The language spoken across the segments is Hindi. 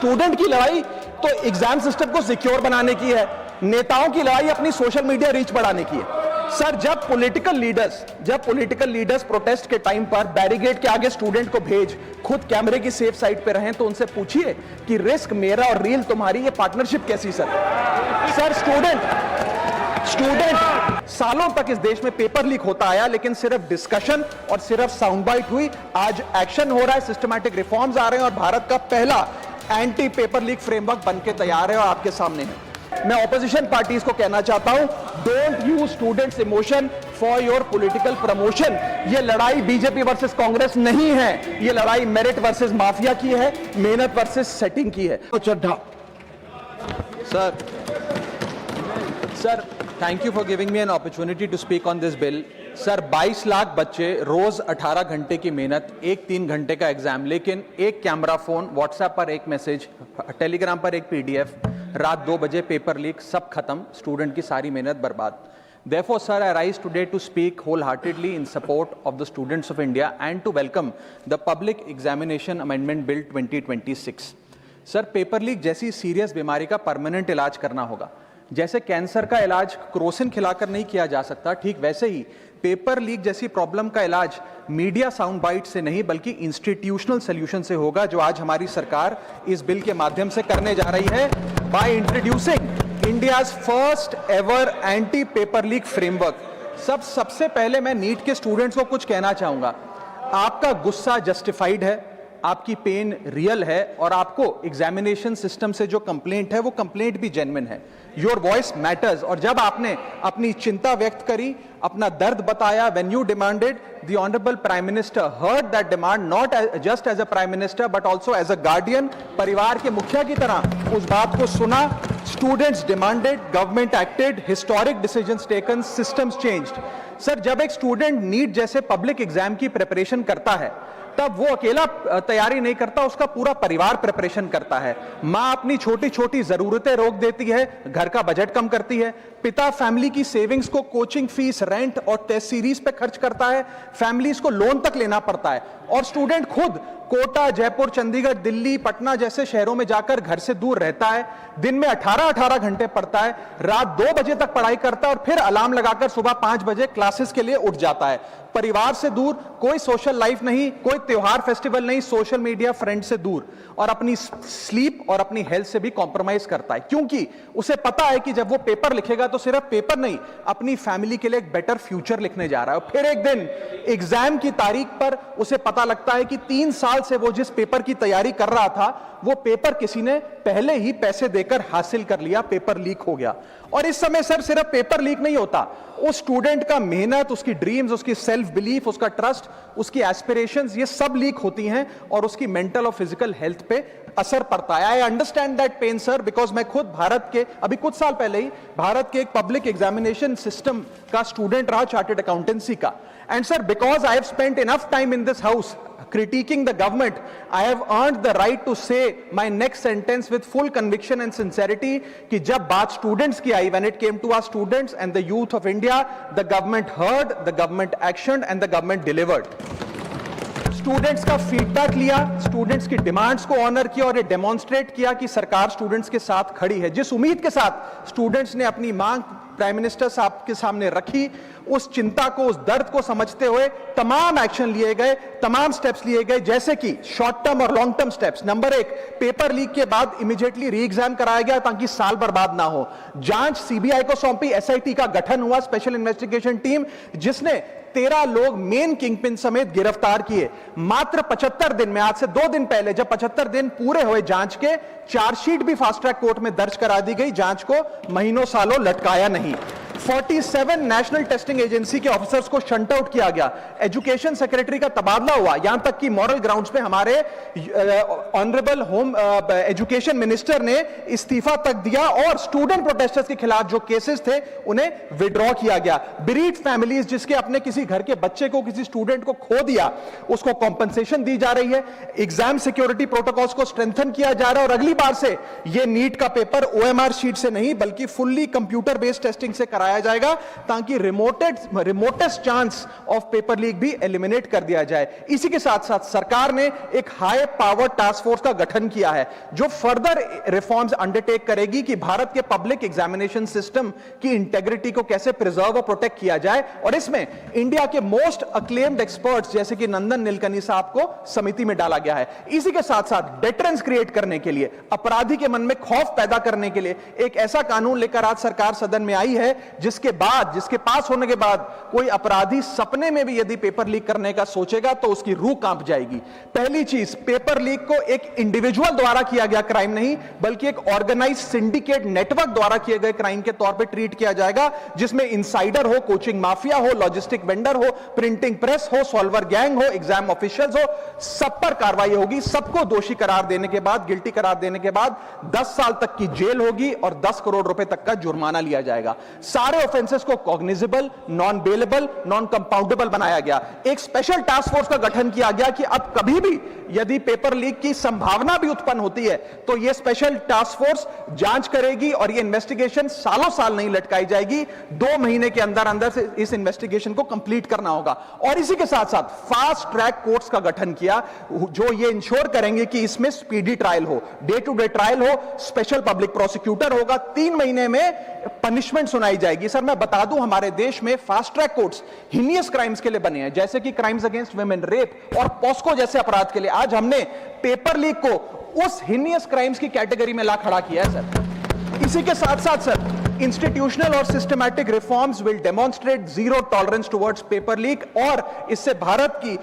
स्टूडेंट की लड़ाई तो एग्जाम सिस्टम को सिक्योर बनाने की है, नेताओं की लड़ाई अपनी सोशल मीडिया रीच बढ़ाने की है। सर, जब पॉलिटिकल लीडर्स प्रोटेस्ट के टाइम पर बैरिकेड के आगे स्टूडेंट को भेज खुद कैमरे की सेफ साइड पे रहें, तो उनसे पूछिए कि रिस्क मेरा और रील तुम्हारी, ये पार्टनरशिप कैसी? सर स्टूडेंट सालों तक इस देश में पेपर लीक होता आया, लेकिन सिर्फ डिस्कशन और सिर्फ साउंड बाइट हुई। आज एक्शन हो रहा है, सिस्टमैटिक रिफॉर्म्स आ रहे हैं और भारत का पहला एंटी पेपर लीक फ्रेमवर्क बनके तैयार है और आपके सामने है। मैं ऑपोजिशन पार्टीज को कहना चाहता हूं, don't use students emotion for your political promotion. ये लड़ाई बीजेपी वर्सेस कांग्रेस नहीं है, ये लड़ाई मेरिट वर्सेस माफिया की है, मेहनत वर्सेस सेटिंग की है। Chadha sir, thank you for giving me an opportunity to speak on this bill. Sir, 22 lakh बच्चे, रोज 18 घंटे की मेहनत, एक 3 घंटे का एग्जाम, लेकिन एक कैमरा फोन, व्हाट्सएप पर एक मैसेज, टेलीग्राम पर एक पीडीएफ, रात 2 बजे पेपर लीक, सब खत्म, स्टूडेंट की सारी मेहनत बर्बाद। Therefore, sir, I rise today to speak wholeheartedly in support of the students of India and to welcome the Public Examination Amendment Bill 2026. Sir, paper leak जैसी सीरियस बीमारी का परमानेंट इलाज करना होगा। जैसे कैंसर का इलाज क्रोसिन खिलाकर नहीं किया जा सकता, ठीक वैसे ही पेपर लीक जैसी प्रॉब्लम का इलाज मीडिया साउंड बाइट से नहीं बल्कि इंस्टीट्यूशनल सॉल्यूशन से होगा, जो आज हमारी सरकार इस बिल के माध्यम से करने जा रही है, by introducing India's first ever anti paper leak framework. सबसे पहले मैं नीट के स्टूडेंट्स को कुछ कहना चाहूंगा। आपका गुस्सा जस्टिफाइड है, आपकी पेन रियल है और आपको एग्जामिनेशन सिस्टम से जो कंप्लेंट है वो कंप्लेंट भी जेन्युइन है। Your voice matters. और जब आपने अपनी चिंता व्यक्त करी, अपना दर्द बताया, when you demanded, the honourable prime minister heard that demand, not just as a prime minister but also as a guardian, परिवार के मुखिया की तरह उस बात को सुना। Students demanded, government acted, historic decisions taken, systems changed. Sir, जब एक स्टूडेंट नीट जैसे पब्लिक एग्जाम की प्रिपरेशन करता है, तब वो अकेला तैयारी नहीं करता, उसका पूरा परिवार प्रिपरेशन करता है। माँ अपनी छोटी छोटी जरूरतें रोक देती है, घर का बजट कम करती है, पिता फैमिली की सेविंग्स को कोचिंग फीस, रेंट और टेस्ट सीरीज पे खर्च करता है, फैमिलीज को लोन तक लेना पड़ता है, और स्टूडेंट खुद कोटा, जयपुर, चंडीगढ़, दिल्ली, पटना जैसे शहरों में जाकर घर से दूर रहता है, दिन में 18-18 घंटे पढ़ता है, रात 2 बजे तक पढ़ाई करता है और फिर अलार्म लगाकर सुबह 5 बजे क्लासेस के लिए उठ जाता है। परिवार से दूर, कोई सोशल लाइफ नहीं, कोई त्योहार फेस्टिवल नहीं, सोशल मीडिया, फ्रेंड से दूर, और अपनी स्लीप और अपनी हेल्थ से भी कॉम्प्रोमाइज करता है, क्योंकि उसे पता है कि जब वो पेपर लिखेगा तो सिर्फ पेपर नहीं, अपनी फैमिली के लिए एक बेटर फ्यूचर लिखने जा रहा है। और फिर एक दिन एग्जाम की तारीख पर उसे पता लगता है कि 3 साल से वो जिस पेपर की तैयारी कर रहा था, वो पेपर किसी ने पहले ही पैसे देकर हासिल कर लिया, पेपर लीक हो गया। और इस समय सर, सिर्फ पेपर लीक नहीं होता, उस स्टूडेंट का मेहनत, उसकी ड्रीम्स, उसकी सेल्फ बिलीफ, उसका ट्रस्ट, उसकी एस्पिरेशंस, ये सब लीक होती हैं और उसकी मेंटल और फिजिकल हेल्थ पे असर पड़ता है। I understand that pain sir, because मैं खुद भारत के, अभी कुछ साल पहले ही भारत के एक पब्लिक एग्जामिनेशन सिस्टम का स्टूडेंट रहा, चार्टर्ड अकाउंटेंसी का। And sir, because I have spent enough time in this house critiquing the government, I have earned the right to say my next sentence with full conviction and sincerity कि जब बात स्टूडेंट्स की आई, when it came to our students and the youth of India, the government heard, the government actioned and the government delivered. Students का फीडबैक लिया, स्टूडेंट्स की डिमांड्स को ऑनर किया और ये डेमोन्स्ट्रेट किया कि सरकार स्टूडेंट्स के साथ खड़ी है। जिस उम्मीद के साथ स्टूडेंट्स ने अपनी मांग प्राइम मिनिस्टर साहब के सामने रखी, उस चिंता को, उस दर्द को समझते हुए तमाम एक्शन लिए गए, तमाम स्टेप्स लिए गए, जैसे कि शॉर्ट टर्म और long term steps. Number 1, paper leak के बाद इमीडिएटली री एग्जाम कराया गया ताकि साल बर्बाद ना हो। जांच सीबीआई को सौंपी, एसआईटी का गठन हुआ, स्पेशल इन्वेस्टिगेशन टीम, जिसने 13 लोग मेन किंगपिन समेत गिरफ्तार किए। मात्र 75 दिन में, आज से 2 दिन पहले जब 75 दिन पूरे हुए जांच के, चार्जशीट भी फास्ट ट्रैक कोर्ट में दर्ज करा दी गई, जांच को महीनों सालों लटकाया नहीं। 47 नेशनल टेस्टिंग एजेंसी के ऑफिसर्स को शंट आउट किया गया, एजुकेशन सेक्रेटरी का तबादला हुआ, यहां तक कि मॉरल ग्राउंड्स पे हमारे ऑनरेबल होम एजुकेशन मिनिस्टर ने इस्तीफा तक दिया और स्टूडेंट प्रोटेस्टर्स के खिलाफ जो केसेस थे उन्हें विड्रॉ किया गया। बेरीड फैमिलीज जिसके अपने किसी घर के बच्चे को, किसी स्टूडेंट को खो दिया, उसको कॉम्पनसेशन दी जा रही है। एग्जाम सिक्योरिटी प्रोटोकॉल्स को स्ट्रेंथन किया जा रहा है और अगली बार से ये नीट का पेपर ओएमआर शीट से नहीं बल्कि फुल्ली कंप्यूटर बेस्ड टेस्टिंग से कराया लाया जाएगा ताकि remotest chance of paper leak भी एलिमिनेट कर दिया जाए। इसी के साथ साथ सरकार ने एक हाई पावर टास्क फोर्स का गठन किया है जो फर्दर रिफॉर्म्स अंडरटेक करेगी कि भारत के पब्लिक एग्जामिनेशन सिस्टम की इंटेग्रिटी को कैसे प्रिजर्व और प्रोटेक्ट किया जाए, और इसमें इंडिया के मोस्ट अक्लेम्ड एक्सपर्ट्स जैसे कि नंदन नीलकनी साहब को समिति में डाला गया है। इसी के साथ साथ डेटरेंस क्रिएट करने के लिए, अपराधी के मन में खौफ पैदा करने के लिए एक ऐसा कानून लेकर आज सरकार सदन में आई है जिसके पास होने के बाद कोई अपराधी सपने में भी यदि पेपर लीक करने का सोचेगा तो उसकी रूह कांप जाएगी। पहली चीज, पेपर लीक को एक इंडिविजुअल द्वारा किया गया क्राइम नहीं बल्कि एक ऑर्गेनाइज्ड सिंडिकेट नेटवर्क द्वारा किए गए क्राइम के तौर पे ट्रीट किया जाएगा, जिसमें इनसाइडर हो, कोचिंग माफिया हो, लॉजिस्टिक वेंडर हो, प्रिंटिंग प्रेस हो, सॉल्वर गैंग हो, एग्जाम ऑफिशियल्स हो, सब पर कार्रवाई होगी। सबको दोषी करार देने के बाद, गिल्टी करार देने के बाद 10 साल तक की जेल होगी और 10 करोड़ रुपए तक का जुर्माना लिया जाएगा। सारे ऑफेंसेस को cognizable, non bailable, non compoundable बनाया गया। एक स्पेशल टास्क फोर्स का गठन किया गया कि अब कभी भी यदि पेपर लीक की संभावना भी उत्पन्न होती है तो यह स्पेशल टास्क फोर्स जांच करेगी और यह इन्वेस्टिगेशन सालों साल नहीं लटकाई जाएगी। 2 महीने के अंदर अंदर से इस इन्वेस्टिगेशन को कंप्लीट करना होगा। और इसी के साथ साथ फास्ट ट्रैक कोर्ट्स का गठन किया जो यह इंश्योर करेंगे कि इसमें स्पीडी ट्रायल हो, डे टू डे ट्रायल हो, स्पेशल पब्लिक प्रोसिक्यूटर होगा, 3 महीने में पनिशमेंट सुनाई जाएगी। सर मैं बता दूं, हमारे देश में fast track courts heinous crimes के लिए बने हैं, जैसे कि क्राइम्स अगेंस्ट वुमेन, रेप और पॉस्को जैसे अपराध के लिए। आज हमने पेपर लीक को उस हीनियस क्राइम्स की कैटेगरी में ला खड़ा किया है सर। इसी के साथ साथ सर इंस्टीट्यूशनल और systematic reforms will demonstrate zero tolerance towards paper leak, और इससे भारत की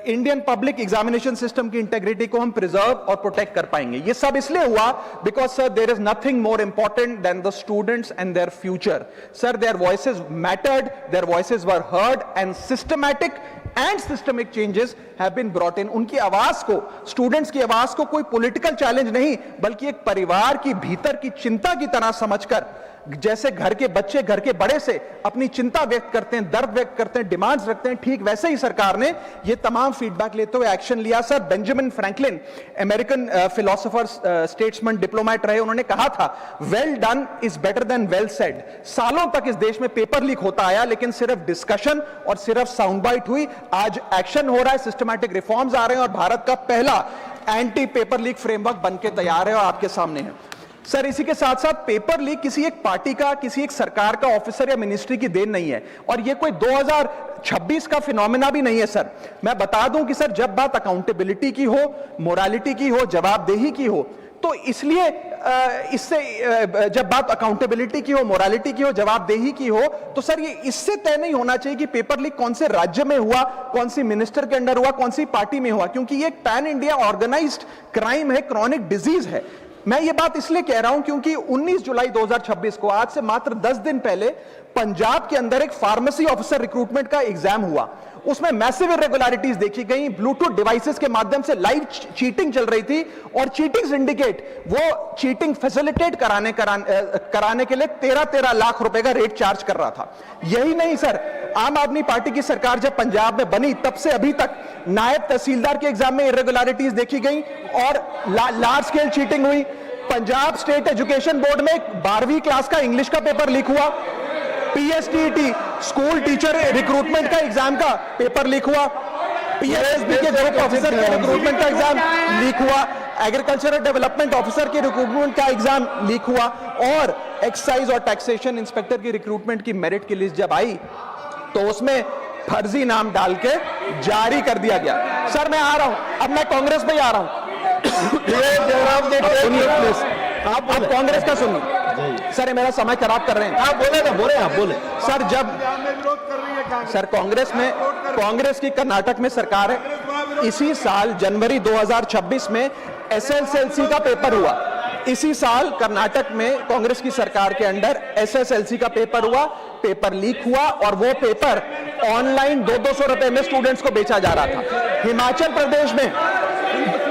इंडियन पब्लिक एग्जामिनेशन सिस्टम की इंटेग्रिटी को हम प्रिजर्व और प्रोटेक्ट कर पाएंगे। ये सब इसलिए हुआ because sir there is nothing more important than the students and their future. Sir their voices mattered, their voices were heard and systematic and systemic changes have been brought in. उनकी आवाज को, स्टूडेंट्स की आवाज को कोई पॉलिटिकल चैलेंज नहीं बल्कि एक परिवार की भीतर की चिंता की तरह समझकर, जैसे घर के बच्चे घर के बड़े से अपनी चिंता व्यक्त करते हैं, दर्द व्यक्त करते हैं, डिमांड्स रखते हैं, ठीक वैसे ही सरकार ने ये तमाम फीडबैक लेते हुए एक्शन लिया। Sir Benjamin Franklin American philosopher, statesman, diplomat रहे, उन्होंने कहा था well done is better than well said. सालों तक इस देश में पेपर लीक होता आया लेकिन सिर्फ डिस्कशन और सिर्फ साउंड बाइट हुई। आज एक्शन हो रहा है, सिस्टमैटिक रिफॉर्म्स आ रहे हैं और भारत का पहला एंटी पेपर लीक फ्रेमवर्क बनके तैयार है और आपके सामने है। सर इसी के साथ साथ पेपर लीक किसी एक पार्टी का, किसी एक सरकार का ऑफिसर या मिनिस्ट्री की देन नहीं है और ये कोई 2026 का फिनोमेना भी नहीं है। सर मैं बता दूं कि सर जब बात अकाउंटेबिलिटी की हो, मोरालिटी की हो, जवाबदेही की हो, तो इसलिए इससे जब बात अकाउंटेबिलिटी की हो, मोरालिटी की हो, जवाबदेही की हो, तो सर ये इससे तय नहीं होना चाहिए कि पेपर लीक कौन से राज्य में हुआ, कौन सी मिनिस्टर के अंडर हुआ, कौन सी पार्टी में हुआ, क्योंकि ये एक पैन इंडिया ऑर्गेनाइज्ड क्राइम है, क्रॉनिक डिजीज है। मैं ये बात इसलिए कह रहा हूं क्योंकि 19 जुलाई 2026 को, आज से मात्र 10 दिन पहले, पंजाब के अंदर एक फार्मेसी ऑफिसर रिक्रूटमेंट का एग्जाम हुआ। उसमें मैसिव इरेगुलरिटीज देखी गई, ब्लूटूथ डिवाइसेस के माध्यम से लाइव चीटिंग चल रही थी और चीटिंग सिंडिकेट वो चीटिंग फैसिलिटेट कराने के लिए 13 लाख रुपए का रेट चार्ज कर रहा था। यही नहीं सर, आम आदमी पार्टी की सरकार जब पंजाब में बनी तब से अभी तक नायब तहसीलदार के एग्जाम में इरेगुलरिटीज देखी गई और लार्ज स्केल चीटिंग हुई। पंजाब स्टेट एजुकेशन बोर्ड में 12वीं क्लास का इंग्लिश का पेपर लीक हुआ, पीएसटीईटी स्कूल टीचर रिक्रूटमेंट का एग्जाम का पेपर लीक हुआ, पीएसएसबी के ग्रुप ऑफिसर के रिक्रूटमेंट का एग्जाम लीक हुआ, एग्रीकल्चरल डेवलपमेंट ऑफिसर के रिक्रूटमेंट का एग्जाम लीक हुआ और एक्साइज और टैक्सेशन इंस्पेक्टर की रिक्रूटमेंट की मेरिट की लिस्ट जब आई तो उसमें फर्जी नाम डाल के जारी कर दिया गया। सर मैं आ रहा हूं, अब मैं कांग्रेस पे आ रहा हूं। आप कांग्रेस का सुनिए सर, मेरा समय खराब कर रहे हैं। आप बोले ना, बोले आप बोले सर। जब सर कांग्रेस की कर्नाटक में सरकार है, इसी साल जनवरी 2026 में एसएसएलसी का पेपर हुआ। इसी साल कर्नाटक में कांग्रेस की सरकार के अंडर एसएसएलसी का पेपर हुआ, पेपर लीक हुआ और वो पेपर ऑनलाइन 200 रुपए में स्टूडेंट्स को बेचा जा रहा था। हिमाचल प्रदेश में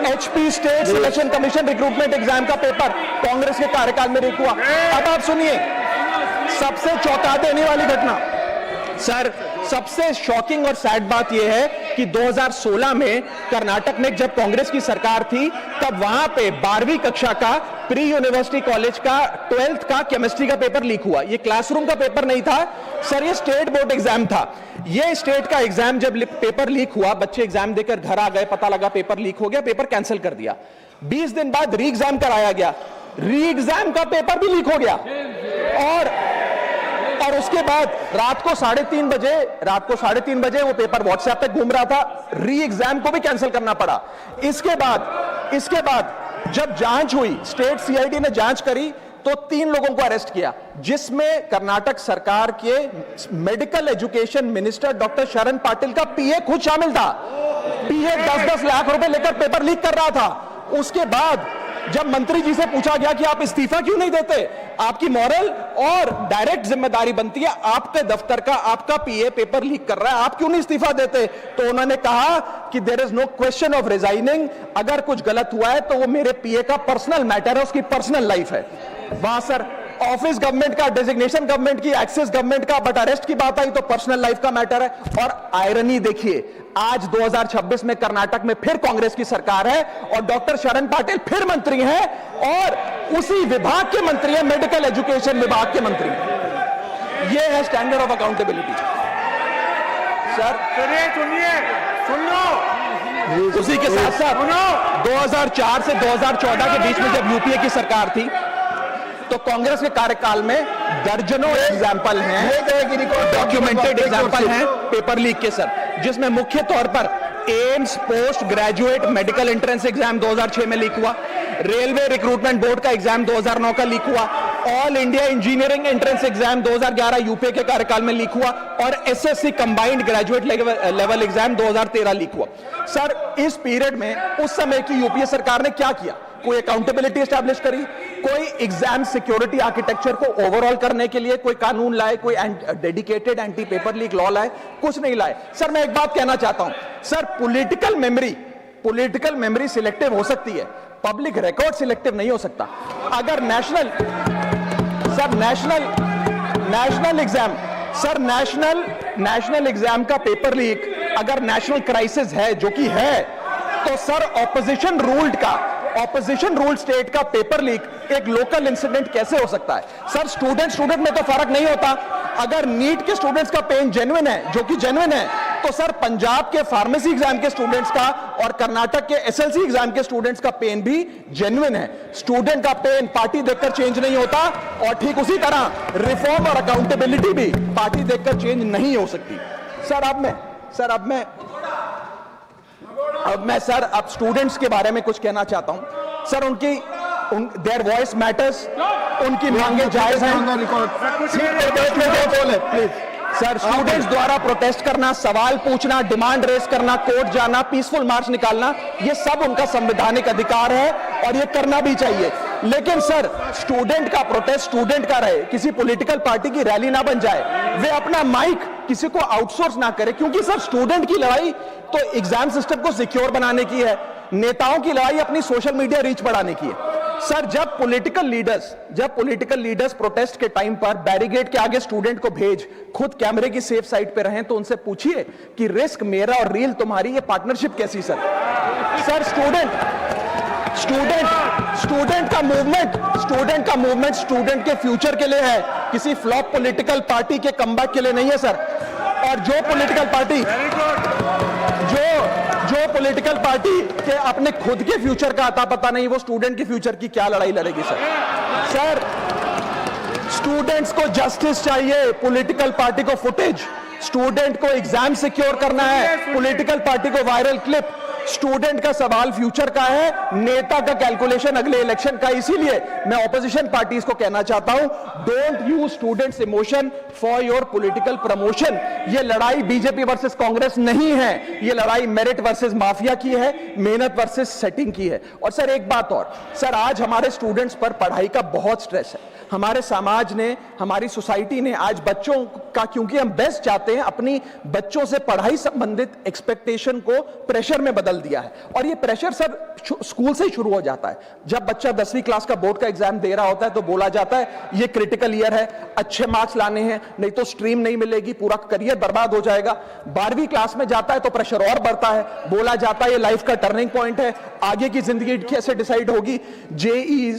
HP state selection commission recruitment exam का पेपर कांग्रेस के कार्यकाल में लीक हुआ। अब आप सुनिए सबसे चौंका देने वाली घटना, सर सबसे शॉकिंग और सैड बात यह है कि 2016 में कर्नाटक में जब कांग्रेस की सरकार थी तब वहां पे 12वीं कक्षा का प्री यूनिवर्सिटी कॉलेज का 12th का केमिस्ट्री का पेपर लीक हुआ। ये क्लासरूम का पेपर नहीं था सर, ये स्टेट बोर्ड एग्जाम था। ये स्टेट का एग्जाम जब पेपर लीक हुआ, बच्चे एग्जाम देकर घर आ गए, पता लगा पेपर लीक हो गया, पेपर कैंसिल कर दिया। 20 दिन बाद री एग्जाम कराया गया, री एग्जाम का पेपर भी लीक हो गया। और उसके बाद रात को 3:30 बजे वो पेपर व्हाट्सएप पे घूम रहा था, री एग्जाम को भी कैंसिल करना पड़ा। इसके बाद जब जांच हुई, स्टेट सीआईडी ने जांच करी तो 3 लोगों को अरेस्ट किया, जिसमें कर्नाटक सरकार के मेडिकल एजुकेशन मिनिस्टर डॉक्टर शरण पाटिल का पीए खुद शामिल था। पीए 10-10 लाख रुपए लेकर पेपर लीक कर रहा था। उसके बाद जब मंत्री जी से पूछा गया कि आप इस्तीफा क्यों नहीं देते, आपकी मॉरल और डायरेक्ट जिम्मेदारी बनती है, आपके दफ्तर का आपका पीए पेपर लीक कर रहा है, आप क्यों नहीं इस्तीफा देते? तो उन्होंने कहा कि there is no question of resigning, अगर कुछ गलत हुआ है तो वो मेरे पीए का पर्सनल मैटर है, उसकी पर्सनल लाइफ है। वहां सर ऑफिस गवर्नमेंट का, डेजिग्नेशन गवर्नमेंट की, एक्सेस गवर्नमेंट का, बट अरेस्ट की बात आई तो पर्सनल लाइफ का मैटर है। और आयरनी देखिए, आज 2026 में कर्नाटक में फिर कांग्रेस की सरकार है और डॉक्टर शरण पाटिल फिर मंत्री हैं और उसी विभाग के मंत्री हैं, मेडिकल एजुकेशन विभाग के मंत्री हैं। ये है स्टैंडर्ड ऑफ अकाउंटेबिलिटी। सर सुन लो, उसी के साथ साथ 2004 से 2014 के बीच में जब यूपीए की सरकार थी तो कांग्रेस के कार्यकाल में दर्जनों एग्जाम्पल हैं, डॉक्यूमेंटेड एग्जाम्पल हैं पेपर लीक के सर, जिसमें मुख्य तौर पर AIIMS post graduate medical entrance exam 2006 में लीक हुआ, रेलवे रिक्रूटमेंट बोर्ड का एग्जाम 2009 का लीक हुआ, all India engineering entrance exam 2011 UPA के कार्यकाल में लीक हुआ और SSC combined graduate level exam 2013 leak हुआ। सर इस पीरियड में उस समय की यूपीए सरकार ने क्या किया? कोई अकाउंटेबिलिटी एस्टैब्लिश करी, कोई एग्जाम सिक्योरिटी आर्किटेक्चर को ओवरऑल करने के लिए कोई कानून लाए, कोई dedicated anti paper leak law लाए? कुछ नहीं लाए। सर मैं एक बात कहना चाहता हूं, सर पॉलिटिकल मेमोरी सिलेक्टिव हो सकती है, पब्लिक रिकॉर्ड सिलेक्टिव नहीं हो सकता। अगर नेशनल एग्जाम का पेपर लीक अगर नेशनल क्राइसिस है, जो कि है, तो सर ऑपोजिशन रूल्ड स्टेट का पेपर लीक एक लोकल इंसिडेंट कैसे हो सकता है? सर स्टूडेंट में तो फर्क नहीं होता। अगर नीट के स्टूडेंट्स का पेन जेन्युइन है, जो कि जेन्युइन है, तो सर पंजाब के फार्मेसी एग्जाम के स्टूडेंट्स का और कर्नाटक के एसएलसी एग्जाम के स्टूडेंट्स का पेन भी जेन्युइन है। स्टूडेंट का पेन पार्टी देखकर चेंज नहीं होता और ठीक उसी तरह रिफॉर्म और अकाउंटेबिलिटी भी पार्टी देखकर चेंज नहीं हो सकती। अब मैं स्टूडेंट्स के बारे में कुछ कहना चाहता हूं। सर देयर वॉइस मैटर्स, उनकी मांगे जायज हैं। सर स्टूडेंट्स द्वारा प्रोटेस्ट करना, सवाल पूछना, डिमांड रेस करना, कोर्ट जाना, पीसफुल मार्च निकालना, ये सब उनका संवैधानिक अधिकार है और ये करना भी चाहिए। लेकिन सर स्टूडेंट का प्रोटेस्ट स्टूडेंट का रहे, किसी पॉलिटिकल पार्टी की रैली ना बन जाए, वे अपना माइक किसी को आउटसोर्स ना करे, क्योंकि सर स्टूडेंट की लड़ाई तो एग्जाम सिस्टम को सिक्योर बनाने की है, नेताओं की लड़ाई अपनी सोशल मीडिया रीच बढ़ाने की है। सर जब पॉलिटिकल लीडर्स प्रोटेस्ट के टाइम पर बैरिकेड के आगे स्टूडेंट को भेज खुद कैमरे की सेफ साइड पे रहें, तो उनसे पूछिए कि रिस्क मेरा और रील तुम्हारी, ये पार्टनरशिप कैसी? सर स्टूडेंट का मूवमेंट स्टूडेंट के फ्यूचर के लिए है, किसी फ्लॉप पॉलिटिकल पार्टी के कमबैक के लिए नहीं है सर। और जो पॉलिटिकल पार्टी के अपने खुद के फ्यूचर का आता पता नहीं, वो स्टूडेंट के फ्यूचर की क्या लड़ाई लड़ेगी सर? स्टूडेंट्स को जस्टिस चाहिए, पॉलिटिकल पार्टी को फुटेज। स्टूडेंट को एग्जाम सिक्योर करना है, पॉलिटिकल पार्टी को वायरल क्लिप। स्टूडेंट का सवाल फ्यूचर का है, नेता का कैलकुलेशन अगले इलेक्शन का। इसीलिए मैं ऑपोजिशन पार्टीज को कहना चाहता हूं, don't use students emotion for your political promotion. ये लड़ाई बीजेपी वर्सेस कांग्रेस नहीं है, ये लड़ाई मेरिट वर्सेस माफिया की है, मेहनत वर्सेस सेटिंग की है। और सर एक बात और, सर आज हमारे स्टूडेंट्स पर पढ़ाई का बहुत स्ट्रेस है। हमारे समाज ने, हमारी सोसाइटी ने आज बच्चों का, क्योंकि हम बेस्ट चाहते हैं, अपनी बच्चों से पढ़ाई संबंधित एक्सपेक्टेशन को प्रेशर में बदल बदल दिया है। और ये प्रेशर सर स्कूल से ही शुरू हो जाता है। जब बच्चा 10वीं क्लास का बोर्ड का एग्जाम दे रहा होता है तो बोला जाता है ये क्रिटिकल ईयर है, अच्छे मार्क्स लाने हैं, नहीं तो स्ट्रीम नहीं मिलेगी, पूरा करियर बर्बाद हो जाएगा। 12वीं क्लास में जाता है तो प्रेशर और बढ़ता है, बोला जाता है ये लाइफ का टर्निंग पॉइंट है, आगे की जिंदगी कैसे डिसाइड होगी। जेई,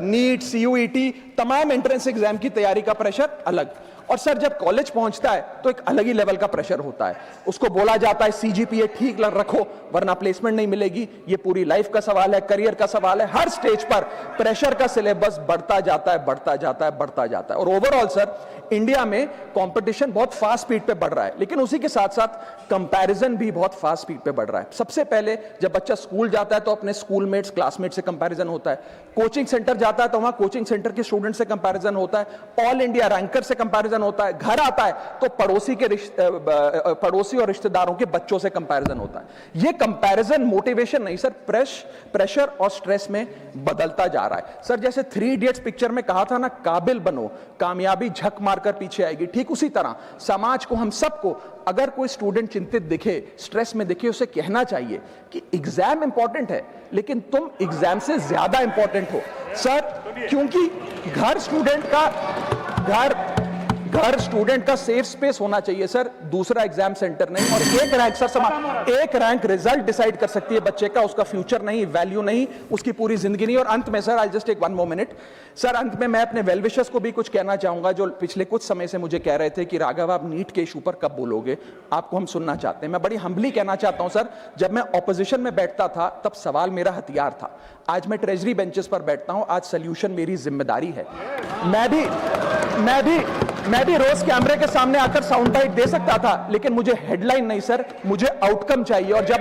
नीट, सीयूईटी, तमाम एंट्रेंस एग्जाम की तैयारी का प्रेशर अलग। और सर जब कॉलेज पहुंचता है तो एक अलग ही लेवल का प्रेशर होता है। उसको बोला जाता है सीजीपीए ठीक रखो वरना प्लेसमेंट नहीं मिलेगी। ये पूरी लाइफ का सवाल है, करियर का सवाल है। हर स्टेज पर प्रेशर का सिलेबस बढ़ता जाता है, बढ़ता जाता है, बढ़ता जाता है। और ओवरऑल सर इंडिया में कंपटीशन बहुत फास्ट स्पीड पे बढ़ रहा है, लेकिन उसी के साथ साथ कंपैरिजन भी बहुत फास्ट स्पीड पे बढ़ रहा है। सबसे पहले जब बच्चा स्कूल जाता है तो अपने स्कूलमेट्स, क्लासमेट से कंपैरिजन होता है। कोचिंग सेंटर जाता है तो वहां कोचिंग सेंटर के स्टूडेंट से कंपैरिजन होता है। ऑल इंडिया रैंकर से कंपैरिजन होता है। घर आता है तो पड़ोसी और रिश्तेदारों के बच्चों से कंपैरिजन होता है। ये कंपैरिजन मोटिवेशन नहीं सर, प्रेशर और स्ट्रेस में बदलता जा रहा है। सर जैसे 3 इडियट्स पिक्चर में कहा था ना, काबिल बनो, कामयाबी झक मारकर पीछे आएगी, ठीक उसी तरह समाज को, हम सबको, अगर कोई स्टूडेंट चिंतित दिखे, स्ट्रेस में दिखे, उसे कहना चाहिए कि एग्जाम इंपॉर्टेंट है लेकिन तुम एग्जाम से ज्यादा इंपॉर्टेंट हो सर। क्योंकि घर स्टूडेंट का सेफ स्पेस होना चाहिए सर, दूसरा एग्जाम सेंटर नहीं। और एक रैंक सर एक रैंक रिजल्ट डिसाइड कर सकती है बच्चे का, उसका फ्यूचर नहीं, वैल्यू नहीं, उसकी पूरी जिंदगी नहीं। और अंत में sir, I just take 1 more minute sir, अंत में मैं अपने वेल विशर्स को भी कुछ कहना चाहूंगा जो पिछले कुछ समय से मुझे कह रहे थे कि राघव आप नीट के इशू पर कब बोलोगे, आपको हम सुनना चाहते हैं। मैं बड़ी हम्बली कहना चाहता हूं सर, जब मैं ऑपोजिशन में बैठता था तब सवाल मेरा हथियार था, आज मैं ट्रेजरी बेंचेस पर बैठता हूं, आज सोल्यूशन मेरी जिम्मेदारी है। मैं भी रोज कैमरे के सामने आकर साउंड बाइट दे सकता था, लेकिन मुझे हेडलाइन नहीं सर, मुझे आउटकम चाहिए। और जब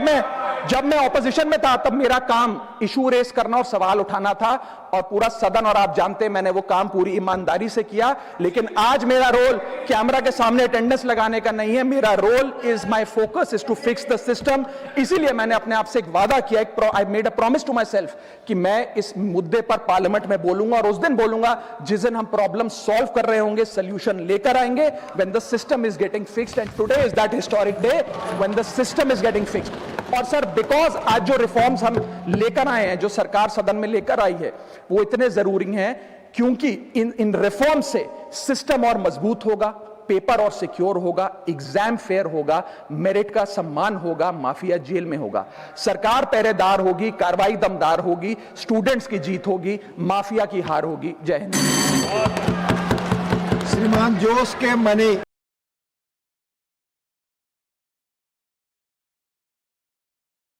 मैं ऑपोजिशन में था तब मेरा काम इशू रेस करना और सवाल उठाना था, और पूरा सदन, और आप जानते हैं मैंने वो काम पूरी ईमानदारी से किया। लेकिन आज मेरा रोल कैमरा के सामने अटेंडेंस लगाने का नहीं है, मेरा role is my focus is to fix the system. इसीलिए मैंने अपने आप से एक वादा किया, I made a promise to myself कि मैं इस मुद्दे पर पार्लियामेंट में बोलूंगा, और उस दिन बोलूंगा जिस दिन हम प्रॉब्लम सॉल्व कर रहे होंगे, सोल्यूशन लेकर आएंगे, when the system is getting fixed, and today is that historic day when the system is getting fixed। और सर बिकॉज आज जो रिफॉर्म्स हम लेकर आए हैं, जो सरकार सदन में लेकर आई है, वो इतने जरूरी हैं क्योंकि इन रिफॉर्म से सिस्टम और मजबूत होगा, पेपर और सिक्योर होगा, एग्जाम फेयर होगा, मेरिट का सम्मान होगा, माफिया जेल में होगा, सरकार पहरेदार होगी, कार्रवाई दमदार होगी, स्टूडेंट्स की जीत होगी, माफिया की हार होगी। जय हिंद। श्रीमान जोश के मनी।